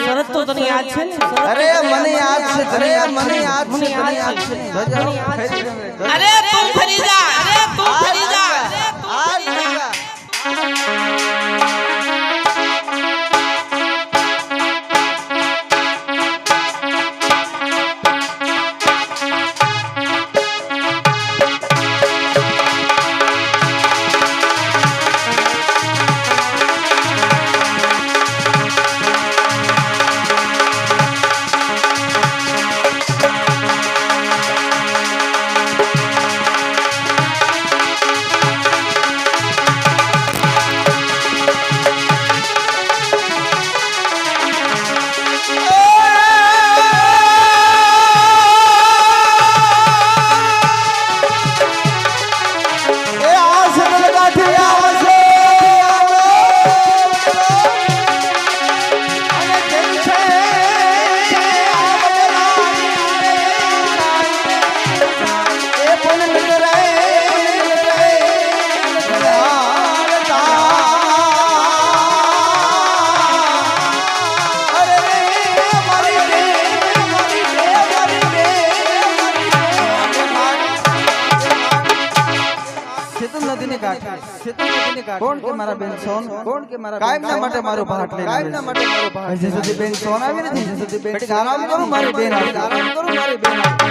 શરત તો તને યાદ છે ને? અરે મને યાદ છે, અરે મને યાદ છે, મને યાદ છે. અરે તું ફરી જા, અરે તું ફરી જા. કોણ કે મારા બેન સોન, કોણ કે મારા કાયમના માટે મારો ભાટ લઈને કાયમના માટે મારો ભાટ જે સુધી બેન સોન આવી નથી, જે સુધી બેન આરામ કરું મારી બેન આવી, આરામ કરું મારી બેન આવી.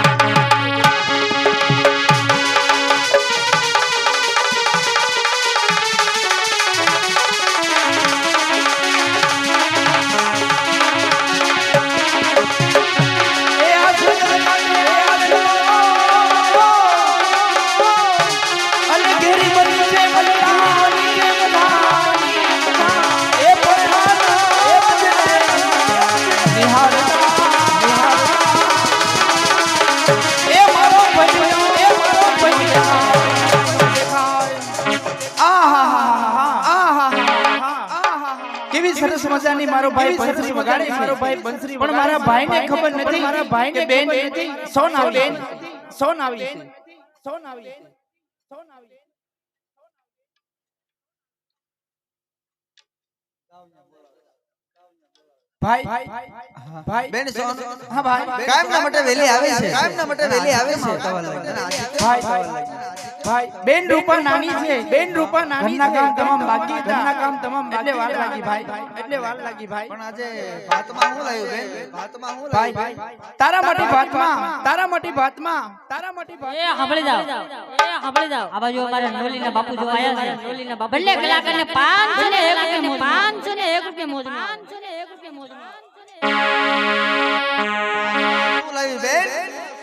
સરસ મજાની મારો ભાઈ બંસરી વગાડે છે, મારો ભાઈ બંસરી પણ મારા ભાઈને ખબર નથી, મારા ભાઈને બેન નથી, સોન આવી, સોન આવી, સોન આવી, સોન આવી. ભાઈ ભાઈ બેન સોન, હા ભાઈ કાયમના માટે વેલી આવે છે, કાયમના માટે વેલી આવે છે. ભાઈ બેન રૂપા નાની છે, બેન રૂપા નાની, ઘરના કામ તમામ બાકી હતા, ઘરના કામ તમામ એટલે વાર લાગી ભાઈ, એટલે વાર લાગી ભાઈ. પણ આજે ભાતમાં હું લાવ્યું બેન? ભાતમાં હું લાવ્યું ભાઈ? તારા માટે ભાતમાં, તારા માટે ભાતમાં, તારા માટે ભાત. એ સાંભળી જાવ, એ સાંભળી જાવ. આ બાજુ અમારા નોલીના બાપુ જો આયા છે, નોલીના બાપુ ભલે કલાકારને 500 ને 1 રૂપિયા, 500 ને 1 રૂપિયા મોજ, 500 ને 1 રૂપિયા મોજ. હું લાવ્યું બેન?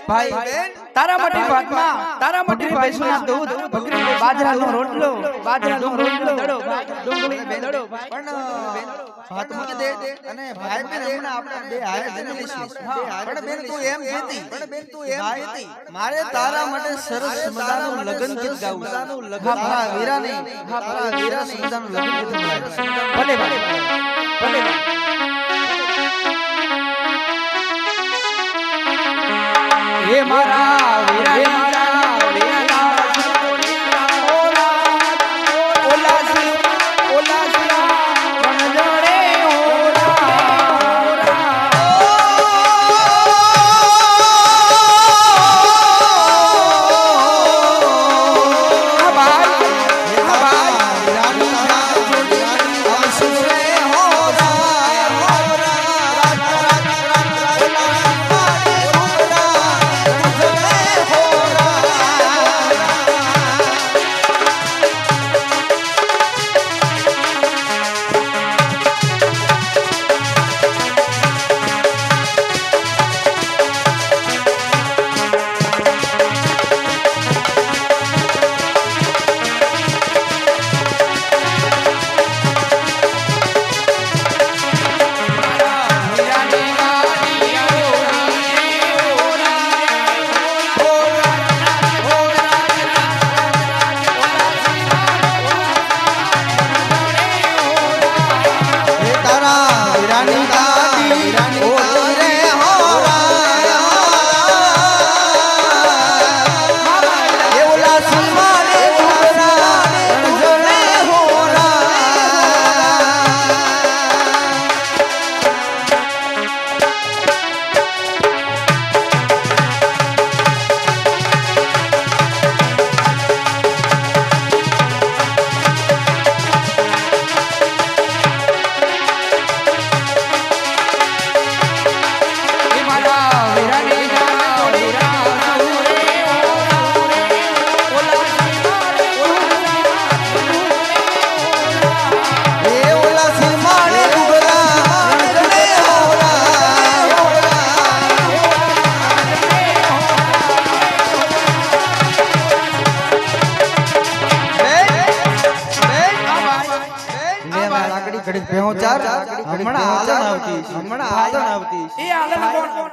ભાઈ બેન તારા માટે ભાતમાં તારા માટે ભેંસના દૂધ બકરી બાજરાનો રોટલો દડો ડુંગળીનો દડો પણ ભાતમાં દે અને ભાઈ બેન હમણાં આપણે બે હારે જઈને લઈશું. પણ બેન તું એમ કહેતી ભાઈ મારે તારા માટે સરસ મજાનું લગ્ન ગીત ગાવું છે. તારા વીરાને સરસ મજાનું લગ્ન ગીત ગાવું છે. ભલે ભાઈ ભલે ભાઈ હે મારા વીરા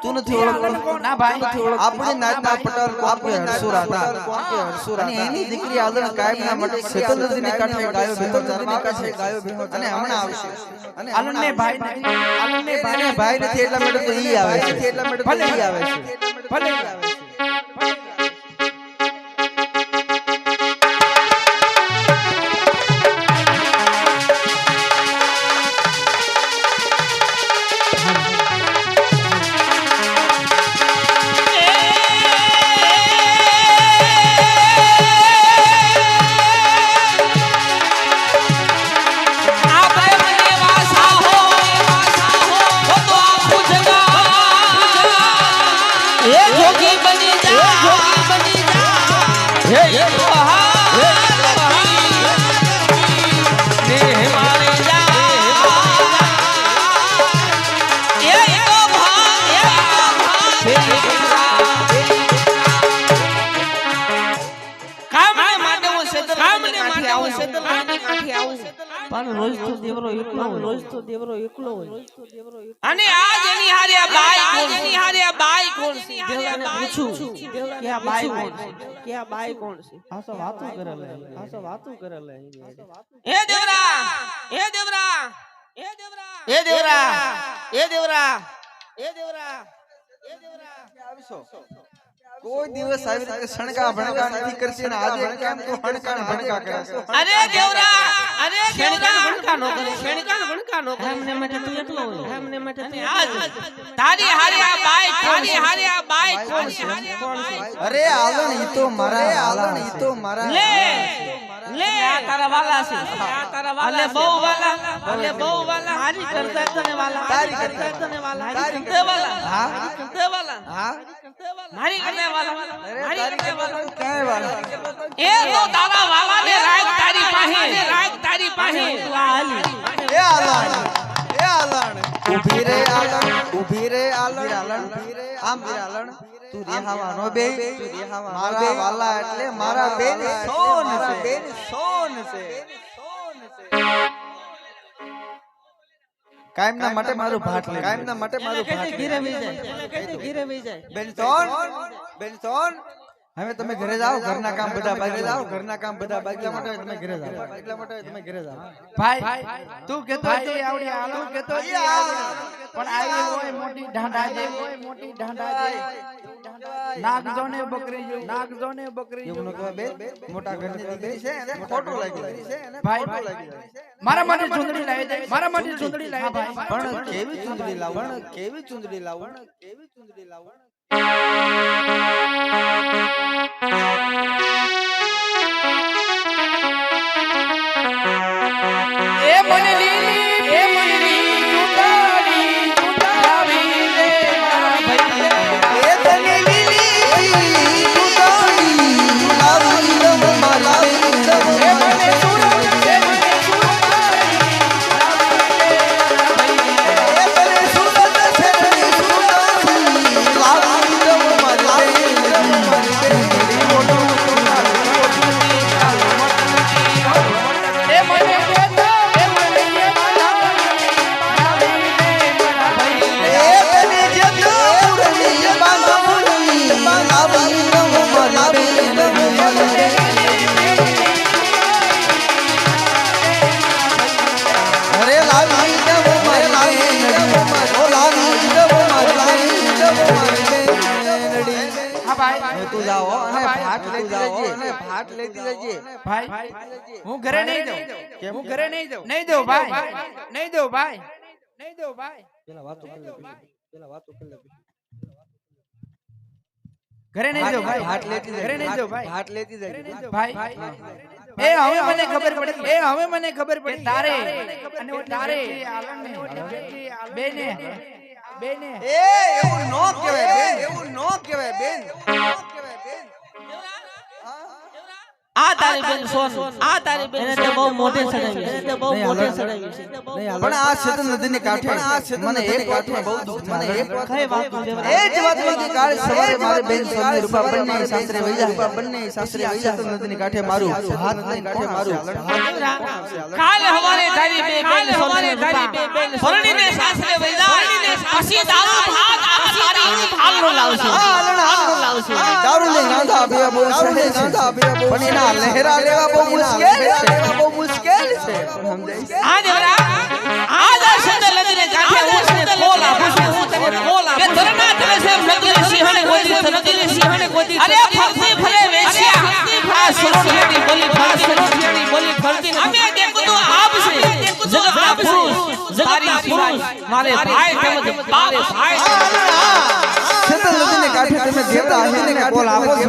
તું નથી ઓળખતો ના ભાઈ આપણે નાચના પટાલ કોકે હરસુરા હતા અને એની દીકરી આદરણ કાયમના માટે શેતલનદીની કાંઠે ગાયો ભેગો અને હમણાં આવશે અને આલનને ભાઈ નથી એટલા માટે તો ઈ આવે છે ભલે ઈ આવે છે ભલે અને આજ એની હારે આ બાઈ કોણ છે દેવરાને પૂછું કે આ બાઈ કોણ છે આસો વાતું કરે લે હે દેવરા કોઈ દિવસ આવી રીતે શણકા ભણકા નથી કરશે ને આજે કેમ તો હણકાણ ભણકા કરે છે અરે દેવરા ભણકા નો કરે એમને માટે તું એટલો હોય આજ તારી હારે આ બાઈ કોણ છે અરે આલણ ઈ તો મારા લે આ તારા વાલા છે અલે બહુ વાલા મારી કરતા તને વાલા તારી કરતા તને વાલા તારી કરતા વાલા હા હા મારી કરતા વાલા ક્યાં વાલા એ તો તારા વાલા ને રાખ તારી પાસે તું આ હાલી એ આલણ ઊભી રે આલણ આમ રે આલણ તું રેહાવા નો બે મારા વાલા એટલે મારા બેન સોન છે કાયમના માટે મારું ભાટ લે કાયમના માટે મારું ભાટ ઘીરે વી જાય બેન સોન હવે તમે ઘરે જાઓ ઘરના કામ બધા બાકી જાઓ ઘરના કામ બધા બાકી માટે તમે ઘરે જાઓ એટલા માટે તમે ઘરે જાઓ ભાઈ તું કેતો હતો આવડી આલો કેતો હતો પણ આવી હોય મોટી ઢાંઢા જે નાગ જોને બકરી જો એવું ન કહેવાય બેન મોટા ઘરની દીકરી છે એને ખોટું લાગી છે એને ભાઈ મારા માટે ચૂંદડી લાવી દે ભાઈ પણ કેવી ચૂંદડી લાવું એ મને લીલી ચૂંદડી લાવી દે મારા ભાઈ એ તને લીલી ચૂંદડી લાવી દે મારા એ મને સુરત દે મને તું જાઓ અને ભાટ લેતી જજે ભાઈ હું ઘરે નહીં જાઉં નહીં દઉં ભાઈ પેલા વાતો કરી લે ઘરે નહીં જાઉં ભાઈ ભાટ લેતી જજે ઘરે નહીં જાઉં ભાઈ ભાટ લેતી જજે ભાઈ એ હવે મને ખબર પડી તારે અને ઓ તારે બેને એ એવું નો કહેવાય બેન આ તારી બેન સોન એને તે બહુ મોઢે ચડાવી છે પણ આ શેતન નદીને કાંઠે મને એક વાતમાં બહુ દુઃખ મને એક કઈ વાત એ જ વાતમાં કાલ સવારે મારે બેન સોનની રૂપા બંને શાસ્ત્રે શેતન નદીની કાંઠે મારું હાથ ની કાંઠે મારું કાલ હવારે તારી બે બેન સોનીને સાસરે વૈજા પછી દારૂ ભાત તારી હાલનો લાવશે દારૂ ને ગાંધા બે બહુ સહે પણ એના લહેરા લેવા બહુ મુશ્કેલ છે આ દેવરા આજ આ શંદર નદીને કાંઠે ઉસને કોલ આપું કે ધરના તલે સે નદીને સિંહણે ગોતી અરે ફરતી ફરે વેશ્યા આ સરોઠિયાની બોલી ફરતી અમે દેખું તો આપ છે જગતના પુરુષ મારે ભાઈ તેમજ બારે ભાઈ શેતન નદીને કાંઠે તમે દેવરા આહિરને કોલ આપો છો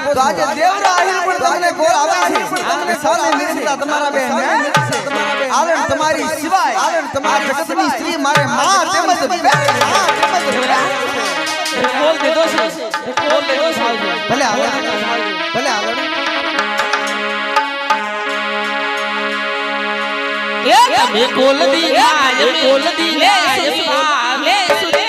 તો આજે દેવરા આહિર પણ તમને કોલ આપે છે તમને સાલે મિત્રતા તમારા બેન આલન તમારી સિવાય આલન તમારી જગતની સ્ત્રી મારે માં તેમજ કોલ દેદો છે ભલે આલન એ તમે કોલ દી લે લે સુરે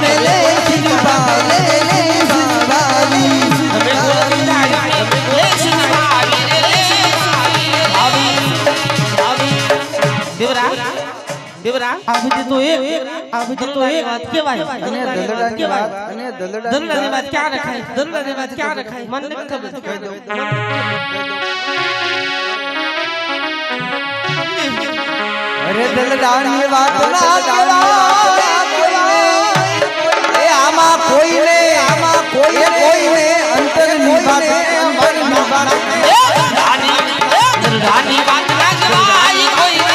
મેલે શિરબાલે શિરબાવી દેવરા આ બધી તો એક વાત કહેવાય અને દલડાની વાત અને દલડાની વાત ક્યાં રખાય દલડાની વાત ક્યાં રખાય મને નથી ખબર કહી દો અરે દલડાની વાત ના કહેવાય એ આમાં કોઈને અંતરની વાત અંતરની વાત દલડાની વાત ના કહેવાય કોઈને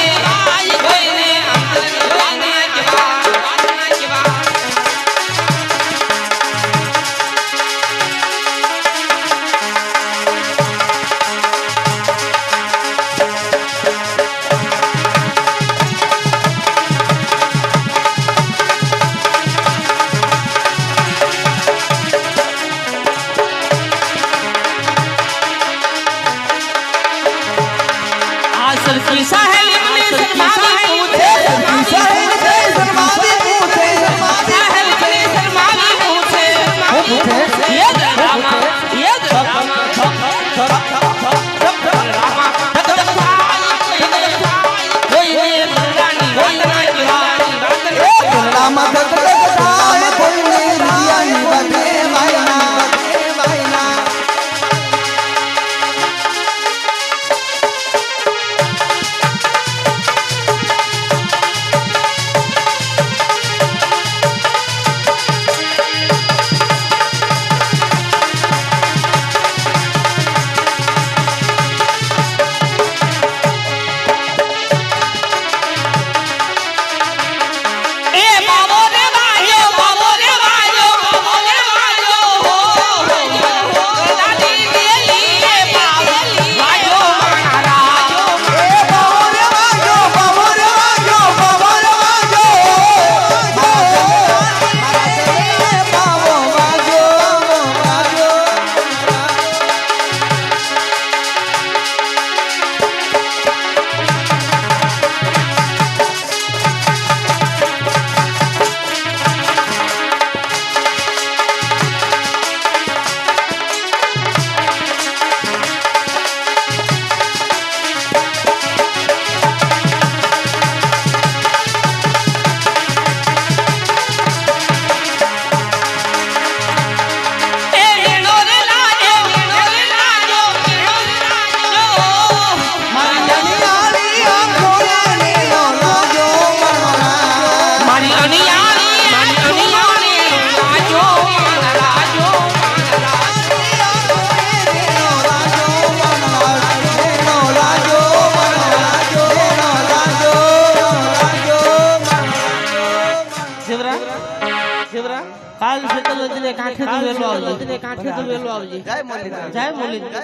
કાલ શેતલજીને કાંઠે તો વેલો આવજે જય મુરલીધર જય મુરલીધર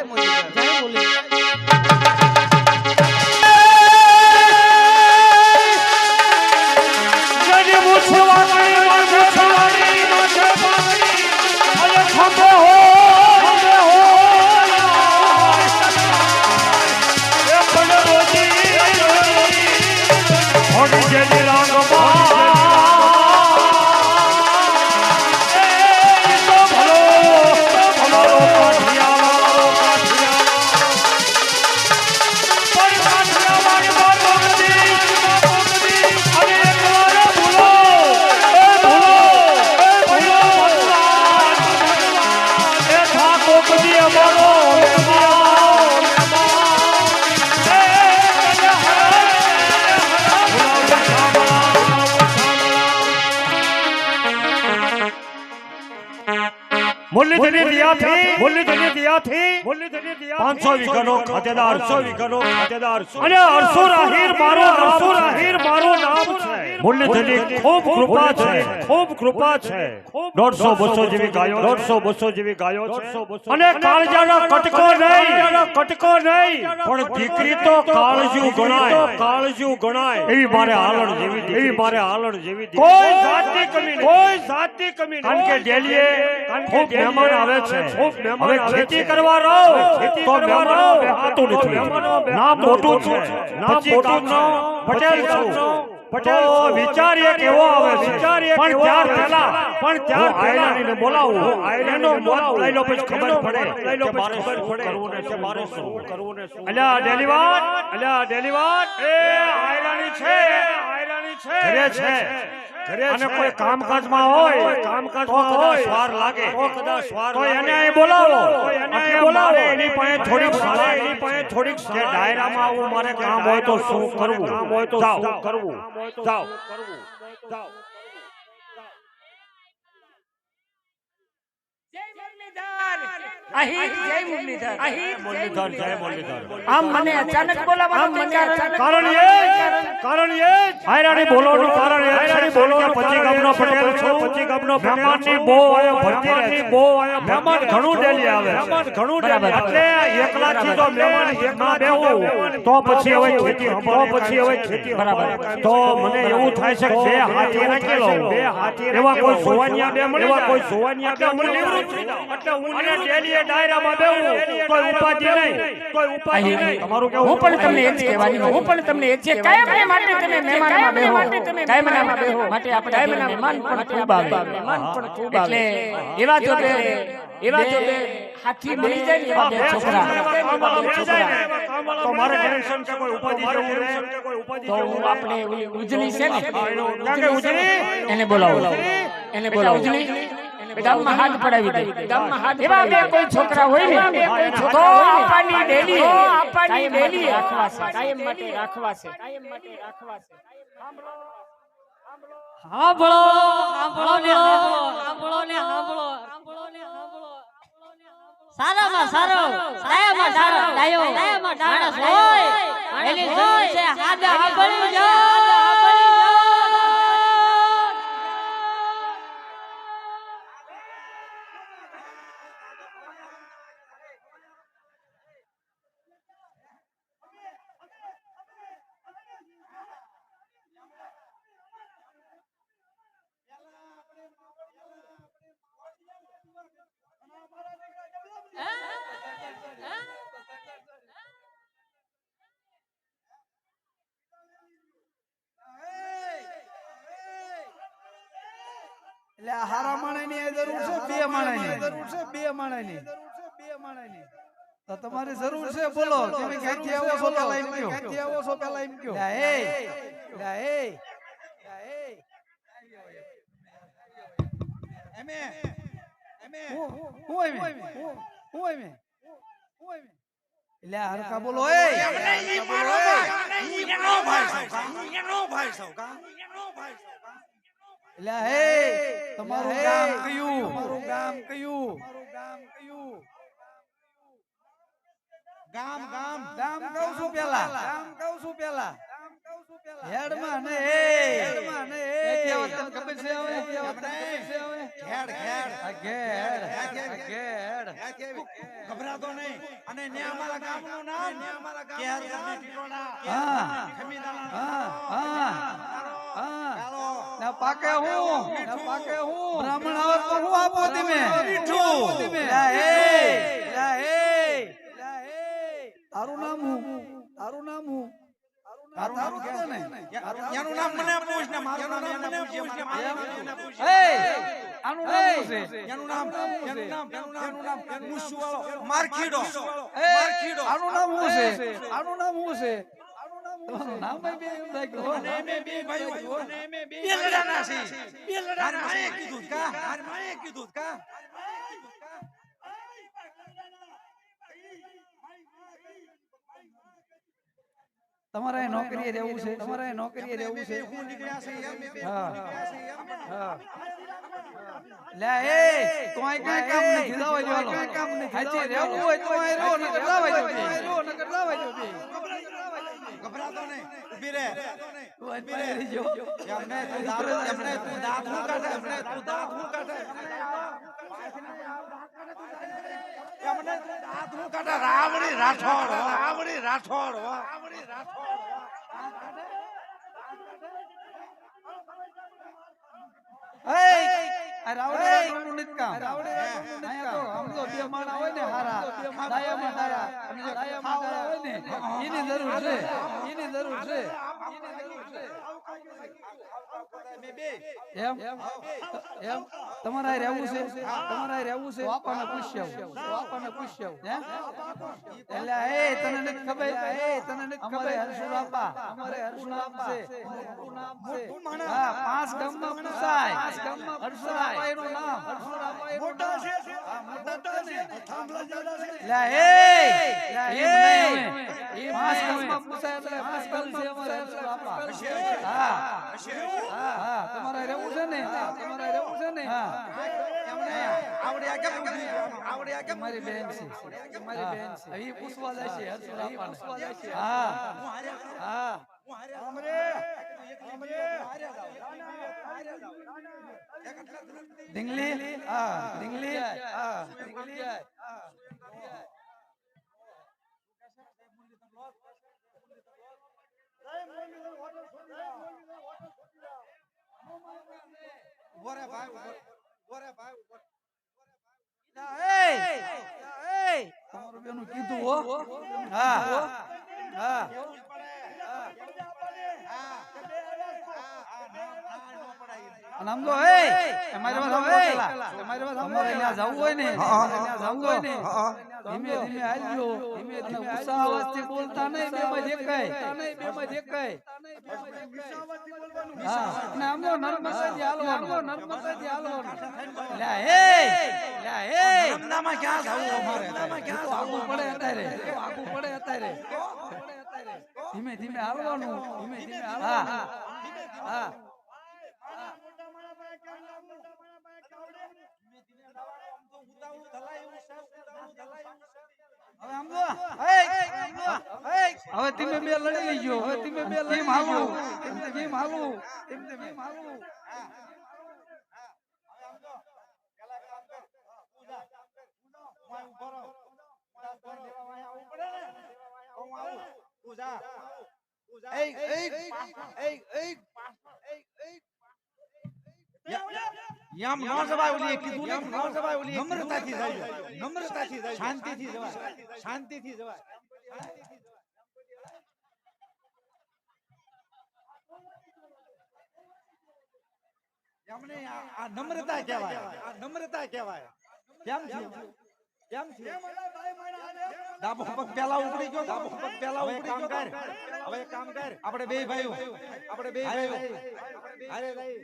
જય મુરલીધર मुरलीधर दिया थी 500 વીઘાનો ખાતેદાર 100 વીઘાનો ખાતેદાર અને અરસુર આહીર મારો નામ છે મુરલીધરની ખૂબ કૃપા છે 150 200 જેવી ગાયો છે અને કાળજાનો કટકો નહીં પણ દીકરી તો કાળજુ ગણાય એવી મારે હાલણ જેવી કોઈ જાતની કમી નહીં કારણ કે ડેલીએ ખૂબ મહેમાન આવે છે હવે ખેતી કરવા રહો તો મહેમાનો બેહાતું નથી નામ મોટું છે પટેલ છું પટેલ વિચાર એક એવો આવે છે પણ ત્યાર પહેલા આયલાને બોલાવું આયલાનો બોલાવી લો પછી ખબર પડે કે મારે શું કરવું ને શું અલ્યા ડેલીવાન એ આયલાની છે ઘરે છે અને કોઈ કામકાજમાં હોય તો સ્વાર લાગે તો એને અહીં બોલાવો એની પાસે થોડીક કે ડાયરામાં આવું મારે કામ હોય તો શું કરવું જાઓ આમ મને અચાનક બોલાવવાનું કારણ એ આયરાની બોલવાનું કારણ એ છે બોલો કે પછી ગામનો પટેલ છું પછી ગામનો મહેમાનની બહુ આયો ભરતી રહે મહેમાન ઘણું ડેલી આવે એટલે એકલાથી તો મહેમાન એકલા બેહું તો પછી હવે ખેતી બરાબર તો મને એવું થાય છે કે બે હાથી રાખી લો એવા કોઈ સોવાનિયા બે મળે એટલે હું નિવૃત્ત થઈ જાઉં એટલે હું ડેલી ડાયરામાં બેહું કોઈ ઉપાધિ નહીં તમારું કેવું હું પણ તમને એ જ કહેવાની છે કાયમ માટે તમે મહેમાનમાં બેહો કાયમનામાં બેહો માટે આપણે મહેમાન પણ ખૂબ આવે એટલે એવા જો બે હાથી મળી જાય ને એવા બે છોકરા તો મારે ટેન્શન છે કોઈ ઉપાધિ જેવું રહે તો હું આપણે ઉજળી છે ને ક્યાં કે ઉજળી એને બોલાવો ઉજળી ગામમાં હાથ પડાવી દે એવા બે કોઈ છોકરા હોય ને તો આપવાની ડેલી રાખવા છે કાયમ માટે રાખવા છે સાંભળો સારામાં સારો ડાયામાં ડાયો માણસ હોય એની જરૂર છે હાડા હાંભળી જાઓ એટલે હારા માણસની આ જરૂર છે બે માણસની તો તમારી જરૂર છે બોલો તમે ક્યાંથી આવો છો પેલા એમ કયો એટલે હરકા બોલો એટલે હે તમારું ગામ કયું ગામ કહું છું પેલા હેડમાં ને ખબર છે ઘબરાતો નહીં અને ને અમારા ગામનું નામ કેર ગામ ના પાકે હું બ્રાહ્મણ આવત તો હું આપો તમે તારું નામ હું તારું કીધું ને એનું નામ મને પૂછ ને મારું નામ એને પૂછ ને આનું નામ શું છે એનું નામ મુસ્સુ વાળો મારખીડો આનું નામ શું છે તમારું નામ બે એમ લાગ્યું અને મે બે ભાઈઓ અને મે બે લડાના છે બે લડાના માએ કીધું કા તમારે નોકરીએ રહેવું છે હું નીકળ્યા છે હા લે એ તો આ કઈ કામ નથી લાવવા દેવાનો હાચી રહેવું હોય તો આ રો નકર લાવવા દો ઘબરાતો નહીં ઊભી રહે તું રહી જો એમને તું દાંત હું કાઢે એમને તું દાંત હું કાઢે રાવણી રાઠોડ રાવણનું નથી કામ અહીંયા તો સમજો બે માણા હોય ને હારા દાયામાં દાયા અને દાયામાં દાયા હોય ને એની જરૂર છે એમ તમારે આ રહેવું છે બાપાને પૂછ્યા હે એટલે એ તને નથી ખબર અમારે હરસુરાપા છે હા 5 ગામમાં પૂછાય હરસુરાપા એનું નામ મોટા છે લે એ 5 ગામમાં પૂછાય એટલે મુશ્કેલ છે અમારે હરસુરાપા હા તમારે રહેવું છે ને હા આવડે આ કેમ મારી બેન છે એ પૂછવા જાય છે હરસુરાપાને હા ઢીંગલી તમારું બેનું કીધું હો હા નામ દો તમારી વાત અમારે ત્યાં જવું હોય ને ધીમે ધીમે હાલજો ઉત્સાહથી બોલતા નહીં બેમાં દેખાય હા નામ દો નર્મદાથી હાલવાનું નામદામાં ક્યાં જવું અમારે આગળ પડે અત્યારે ધીમે ધીમે હાલવાનું હા હવે તમે બે લડી લેજો કેમ હાલવું યામ નો જવાય ઓલી કીધું યામ નો જવાય ઓલી નમ્રતાથી જાય શાંતિથી જવાય યામને આ નમ્રતા કહેવાય કેમ છે ડાબો પગ પેલા ઉપડી ગયો હવે કામ કર આપણે બે ભાઈઓ અરે ભાઈ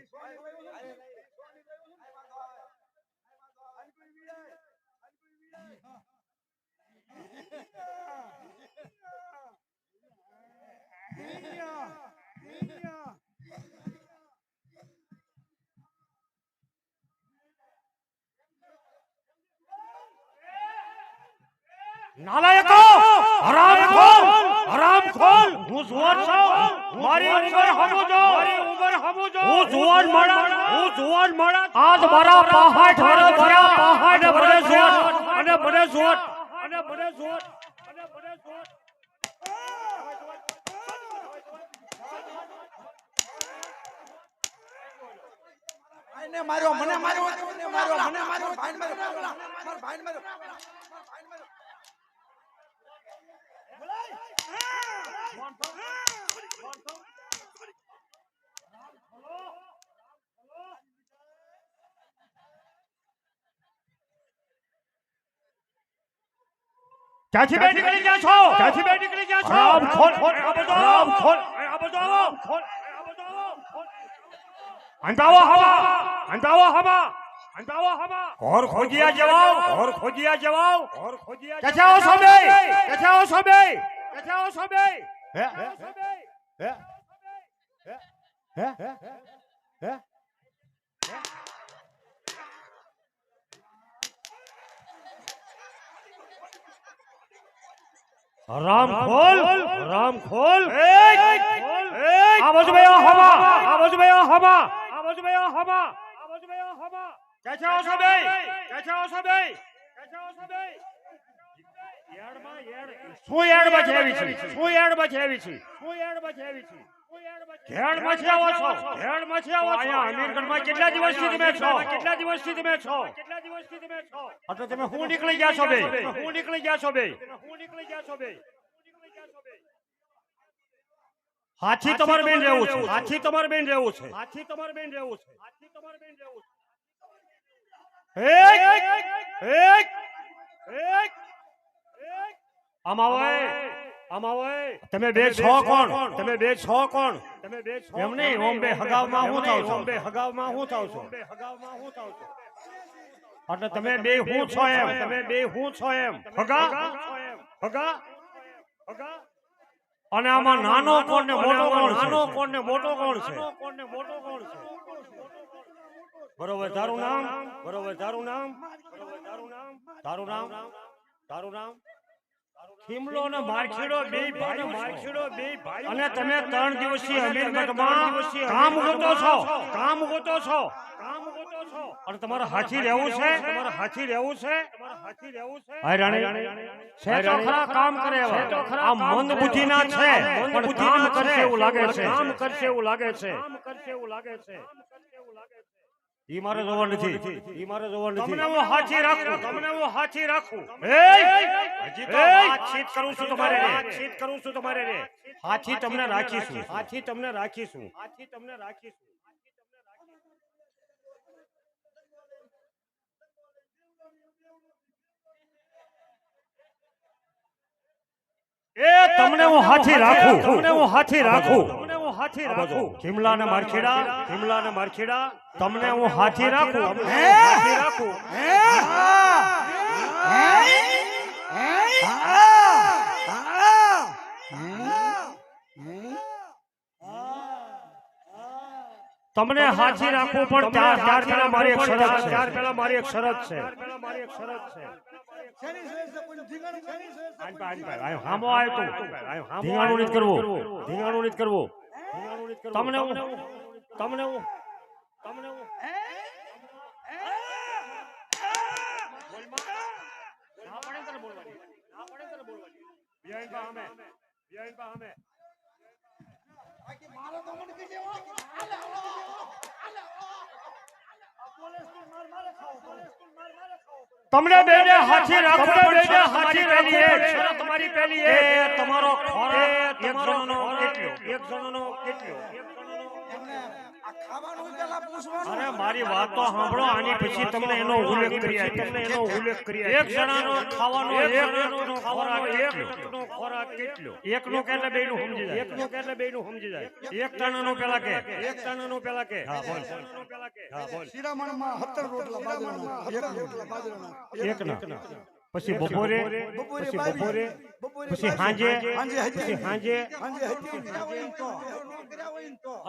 નાલાયકો હરામખોર હું જુવાન છું મારી ઉંમર હમુ જો હું જુવાન માણા આજ મારા પહાડ અને બને જોત મને માર્યો ભાઈ માર્યો ક્યાંથી બે નીકળી ગયા છો રામખોર આ બધો અંધાવો હવા और खोजिया जवाब कैसे हो सबे राम खोल आवाज में हवा कैसे हो सबे શું એડ બચેવી છે ઘેડ મચાવો છો અહીંયા અમીરગઢમાં કેટલા દિવસથી તમે છો એટલે તમે હું નીકળી ગયા છો બે હાથી તમારે બેન રહેવું છે. હાથી તમારે બેન રહેવું છે. હાથી તમારે બેન રહેવું છે. હાથી તમારે બેન રહેવું છે. આમ આવો. તમે બે છો કોણ? તમે બે છો કોણ? તમે બે છો એમ નહીં. ઓમ બે હગાવમાં હું થાવ છો? બે હગાવમાં હું થાવ છો? બે હગાવમાં હું થાવ છો? એટલે તમે બે હું છો એમ? તમે બે હું છો એમ? હગા હગા હગા. અને આમાં નાનો કોણ ને મોટો કોણ? નાનો કોણ ને મોટો કોણ છે? કોણ ને મોટો કોણ છે? બરોબર. તારું નામ? બરોબર. તારું નામ? બરોબર. તારું નામ? તારું નામ? તારું નામ? ખીમલો ને મારખેડો બે ભાઈ. મારખેડો બે ભાઈ. અને તમે 3 દિવસીય અમીરગઢમાં કામ ગોતો છો. કામ ગોતો છો. કામ ગોતો છો. અને તમારે હાથી રહેવું છે? તમારે હાથી રહેવું છે? તમારે હાથી રહેવું છે? હાય રાણી છે તો ખરા કામ કરે એવા. આ મંદ બુદ્ધિના છે. પણ કામ કરશે એવું લાગે છે. કામ કરશે એવું લાગે છે. કામ કરશે એવું લાગે છે. ઈ મારે જોવા નથી. ઈ મારે જોવા નથી. તમને હું હાથી રાખું. તમને હું હાથી રાખું. હજી તો વાતચીત કરું છું તમારે રે. વાતચીત કરું છું તમારે રે. હાથી તમને રાખીશું. હાથી તમને રાખીશું. હાથી તમને રાખીશું. એ તમને હું હાથી રાખું. તમને હું હાથી રાખું. તમને હું હાથી રાખું. ખીમલા ને મારખેડા. ખીમલા ને મારખેડા. તમને હું હાથી રાખું. હાથી રાખું. તમને હાથી રાખવું પણ ત્યાર પહેલા મારી એક શરત છે. ત્યાર પહેલા મારી એક શરત છે. મારી એક શરત છે. હામો આવ્યો તું. ધીંગાણું નથી કરવું. ધીંગાણું નથી કરવું. તમને હું તમને હું તમને હું તમને બેને હાથી રાખો. બેને હાથી રાખો. તમારી પહેલી એ તમારો ખોરાક એક જણનો કેટલો? એક જણનો કેટલો? અરે મારી વાત તો સાંભળો. આની પછી તમને એનો ઉલ્લેખ કરી. તમને એનો ઉલ્લેખ કરી. એક જણાનો ખાવાનો એક જણાનો ખોરાક એકનો ખોરાક કેટલો? એકનો એટલે બેનું સમજી જાય. એકનો એટલે બેનું સમજી જાય. એક જણાનો પેલા કે. એક જણાનો પેલા કે. હા બોલ. પેલા કે. હા બોલ. શિરામણમાં 17 રોટલા બાજરાના. એકના. પછી બપોરે. પછી બપોરે. પછી સાંજે. પછી સાંજે.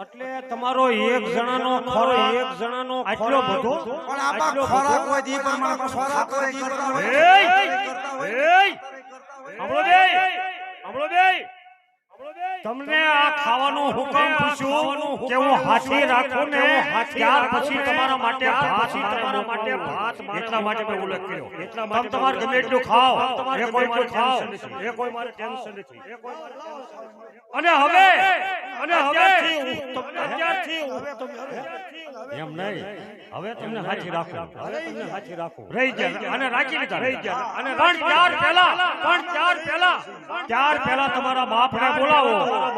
એટલે તમારો એક જણાનો ખોરાક. એક જણાનો આટલો બધો. પણ આપા ખોરાક હોય ઈ પ્રમાણે ખોરાક હોય ઈ પ્રમાણે. તમને આ ખાવાનું હુકમ પૂછ્યું કે હું હાથી રાખું ને ત્યાર પછી તમારા માટે ભાત એટલા માટે મેં ઉલ્લેખ કર્યો. એટલા માટે તમારે ગમે એટલું ખાઓ. એ કોઈ મારે ખાઓ. એ કોઈ મારે ટેન્શન નથી. એ કોઈ મારે અને હવે અત્યારથી એમ નહીં. હવે તમને હાથી રાખો. હવે તમને હાથી રાખો. રહી જાય અને રાખી લીધા. રહી જાય અને પણ ત્યાર પહેલા તમારા બાપને બોલાવો.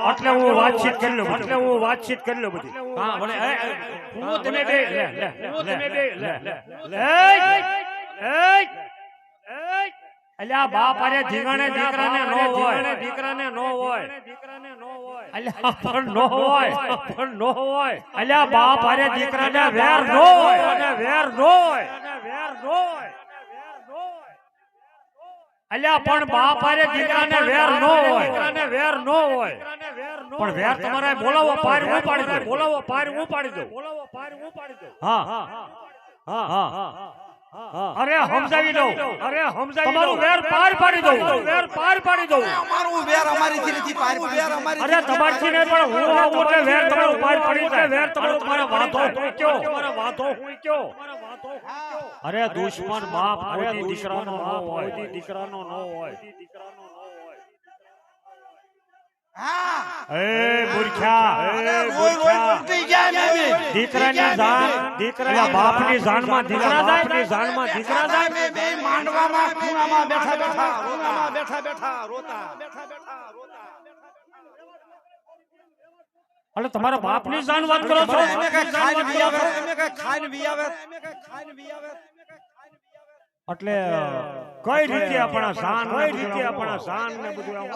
એટલે હું વાતચીત કરી લઉં. એટલે હું વાતચીત કરી લઉં બધી. હા ભલે. હું તમે બે અલ્યા બાપ અરે ધીંગાણે દીકરાને નો હોય. દીકરાને નો હોય. દીકરાને નો હોય. અલ્યા પણ નો હોય. પણ નો હોય. અલ્યા બાપ અરે દીકરાને વેર નો હોય. અને વેર નો હોય. અને વેર નો હોય. અલ્યા પણ બાપ અરે દીકરાને વેર નો હોય. દીકરાને વેર નો હોય. પણ વેર તમારે બોલાવો. પાર હું પાડી દઉં. બોલાવો. પાર હું પાડી દઉં. બોલાવો. પાર હું પાડી દઉં. હા હા હા હા. અરે સમજાવી દઉં. અરે સમજાવી તમારું વેર પાર પાડી દઉં. વેર પાર પાડી દઉં. અમારું વેર અમારીથી નથી પાર વેર અમારી. અરે તમારથી નહીં પણ હું આવું એટલે વેર તમારું પાર પડી જાય. વેર તમારો મારા વાંધો હું કયો. તમારા વાંધો હું કયો. અરે દુશ્મન બાપ અરે દીકરાનો ન હોય. દીકરાનો ન હોય. દીકરાનો ન હોય. હા એ મૂર્ખા. દીકરાની જાન. દીકરા બાપની જાનમાં દીકરા જાય. બાપની જાનમાં દીકરા જાય. બે માંડવામાં ખૂણામાં બેઠા બેઠા રોતા. એટલે તમારા બાપની જાણ વાત કરો છો અમે કઈ ખાઈને વી આવે એટલે કઈ રીતે આપણા શાન કઈ રીતે આપણા શાન ને બધું આમ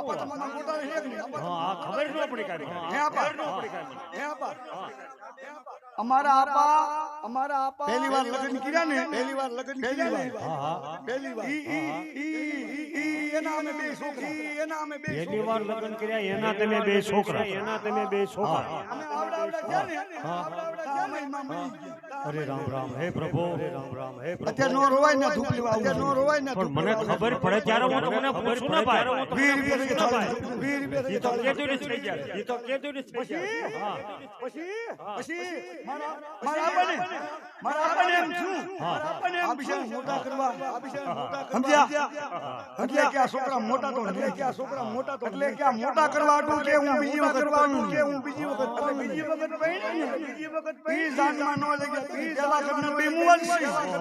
હા આ ખબર ન પડી કાઈ અમારા આપા પહેલી વાર લગ્ન કર્યા ને એના અમે બે છોકરા પહેલી વાર લગ્ન કર્યા એના તમે બે છોકરા અમે આવડા થયા ને અરે રામ રામ હે પ્રભુ અત્યારે નો રોવાય ને ધૂપ લેવા પણ મને ખબર પડે ત્યારે હું તમને પૂછું ના ભાઈ ઈ તો કેદુરી થઈ જાય ઈ તો કેદુરી થઈ જાય હા પછી મારા આપાને એમ છું આ વિષય મોટા કરવા સમજ્યા એટલે કે આ છોકરા મોટા તો એટલે કે આ મોટા કરવા આટલું કે હું બીજી વખત કરવાનું કે હું બીજી વખત ઈ જાનમાં નો લાગે પેલા કરને બે મુવલ છે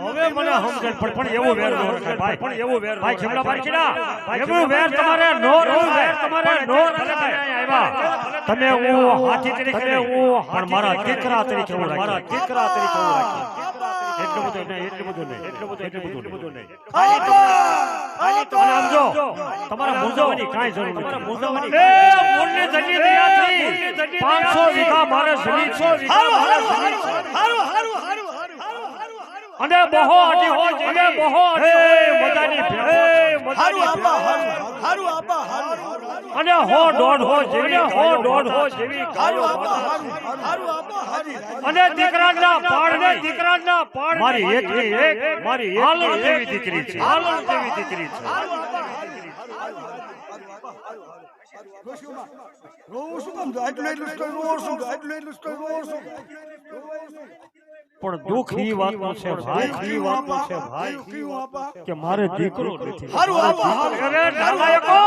હવે મને સમજણ પણ એવો વેર નો રખાય ભાઈ પણ એવો વેર ભાઈ ખેમડા બારકીડા એવો વેર તમારે નો રખાય આવ્યા તમે હું હાથી તરીકે હું પણ મારા દીકરા તરીકે હું રાખી એટલું બધું નહીં ખાલી તો સમજો તમારા મૂંઝવવાની કાંઈ જરૂર નથી તમારા મૂંઝવવાની એ મૂળની ધન્ય દયાથી 500 વીઘા મારે જમીન છે અને બહો અડી હો અને બહો મજાની અને હો દોઢ હો જેવી ગાયો અને દીકરાના પાડ મારી એકની એક મારી હાલણ જેવી દીકરી છે રોવું શું કામ એટલું પણ દુઃખ ઈ વાતનું છે ભાઈ કે મારે દીકરો નથી અરે નાલાયકો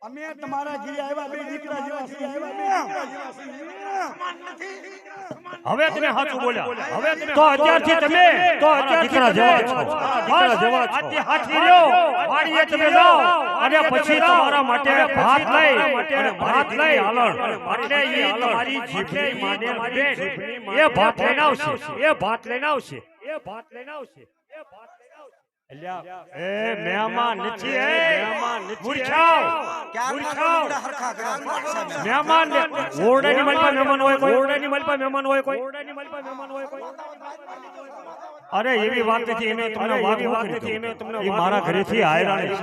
અમે તમારા ઘરે આવ્યા બે દીકરા જેવા હવે તમે સાચું બોલ્યા તો અત્યારથી તમે દીકરા જેવા છો આજથી હાથી લ્યો વાડીએ તમે જાઓ અને પછી તમારા માટે ભાત લઈ હાલણ એટલે એ તમારી જીભની માને એ ભાત લઈને આવશે એ મહેમાન નથી મૂર્છાવ મહેમાન ઓરડાની મલપા મહેમાન હોય કોઈ અરે એવી વાત નથી એને તમને વાત નથી એને તમને મારા ઘરેથી આયરાણી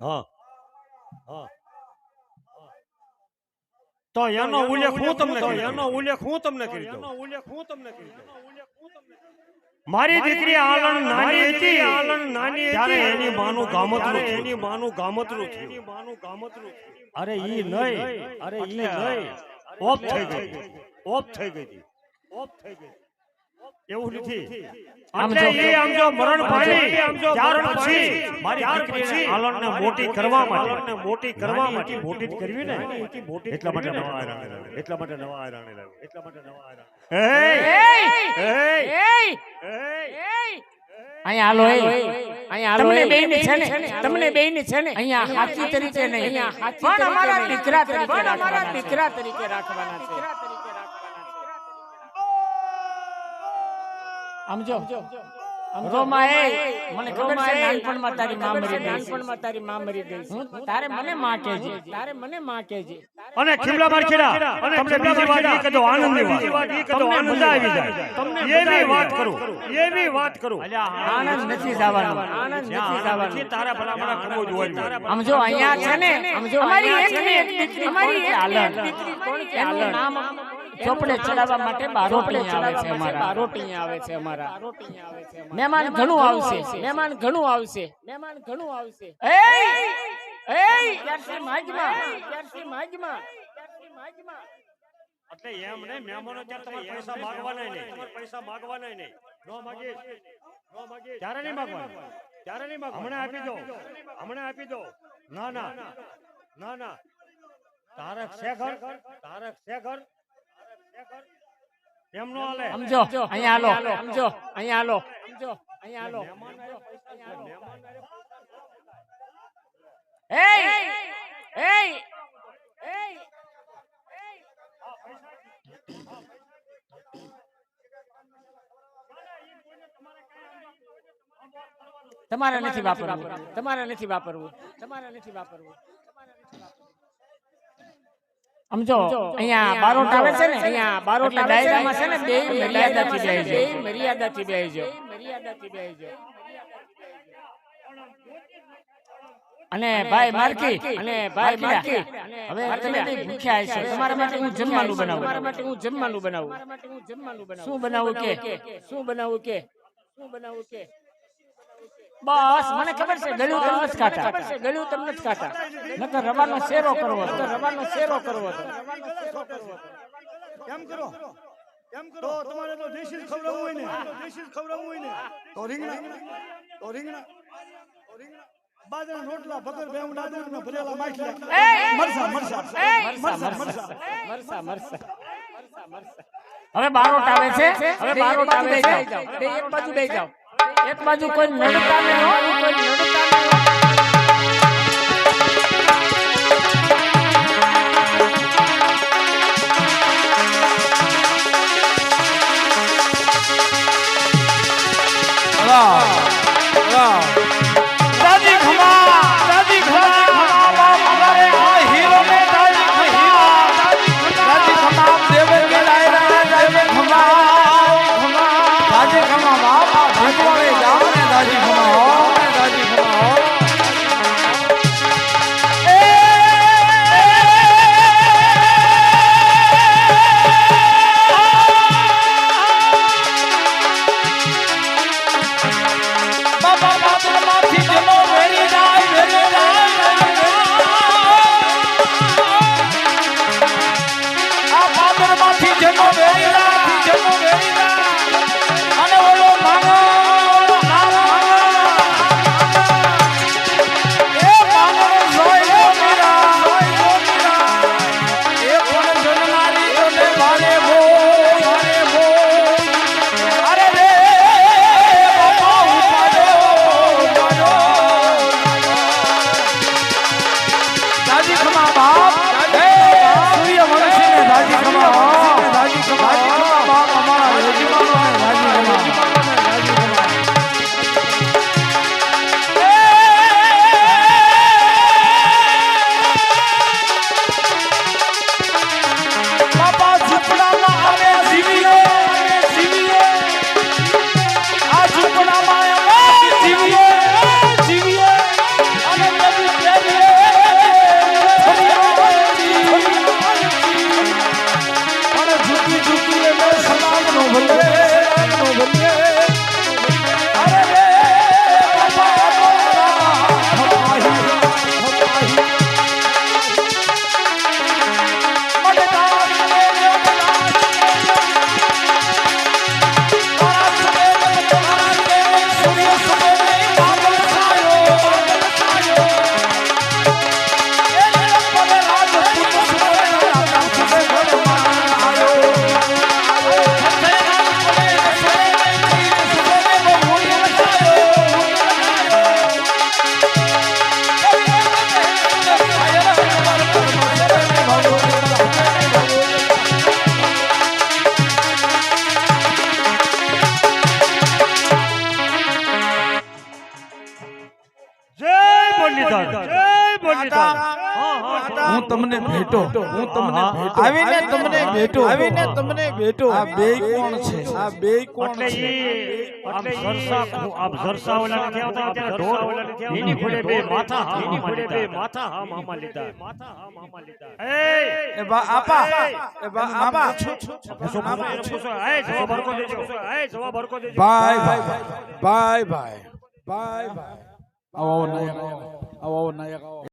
હા તો એનો ઉલ્લેખ હું તમને કરી દઉં મારી દીકરી આલણ નાની હતી ત્યારે એની માનું ગામતરું થયું અરે ઈ નહીં ઓફ થઈ ગઈ એવું નથી એટલે એ આમ જો મરણ પામી ત્યાર પછી મારી દીકરીને આલણને મોટી કરવા માટે મોટી કરવી ને એટલા માટે નવા તમને બેયને છે ને અહીંયા હાથી તરીકે નહીં પણ અમારા દીકરા તરીકે રાખવાના છે સમજો રોમાએ મને ખબર છે નાનપણમાં તારી માં મરી ગઈ તારે મને માં કહેજે અને ખીમલા માર્કેડા તમને બીજી વાત ઈ કદો આનંદની વાત તમને મજા આવી જાય તમને એવી વાત કરું આનંદ નથી જવાનો તારા ભલામણા કરવો જ હોય સમજો અહીંયા છે ને અમારી એક દીકરી કોણ કે આલણ નામ ચોપડે ચડાવવા માટે બારોટી આવે છે અમારા મહેમાન ઘણું આવશે એટલે એમ નહીં મહેમાનો ત્યારે તમારે પૈસા માંગવાના નહીં નો માગીશ ત્યારે નહીં માંગવાના હમણાં આપી દો ના તારક શેખર એમ નો હાલે. સમજો અહીંયા હાલો સમજો અહીંયા હાલો સમજો અહીંયા હાલો તમારે નથી વાપરવું તમારે નથી વાપરવું તમારે નથી વાપરવું સમજો અહીંયા બારોટ આવે છે ને અહીંયા બારોટના ડાયરામાં છે ને બે મર્યાદાથી બેહી જાય મર્યાદાથી બેહી જાય મર્યાદાથી બેહી જાય અને ભાઈ માર્કી હવે તમે બી ભૂખ્યા છો તમારા માટે હું જમવાનું બનાવું તમારા માટે હું જમવાનું બનાવું શું બનાવું કે શું બનાવું કે શું બનાવું કે બસ મને ખબર છે ગળ્યું તમને જ ખાતા ગળ્યું તમને જ ખાતા નકર રવાનો શેરો કરવો હતો રવાનો શેરો કરવો હતો એમ કરો તો તમારે તો દેશી જ ખવડાવવું હોય ને તો રીંગણા બાજરાના રોટલા ભગર બેવડા દૂધના ભરેલા માખલા મરસા હવે બારોટ આવે છે હવે બારોટ આવે છે બે એક બાજુ બેસી જાઓ એક બાજુ કોઈ નડતા ન હોય કોઈ નડતા ન હું તમને ભેટો આવીને તમને ભેટો આ બે કોણ છે આમ જરસા ઓલા નથી આવતા ત્યારે ઢોર એની ફોડે બે માથા હા મામા લીધા એ બા આપા જવાબ હરકો દેજો ભાઈ આવો નહીં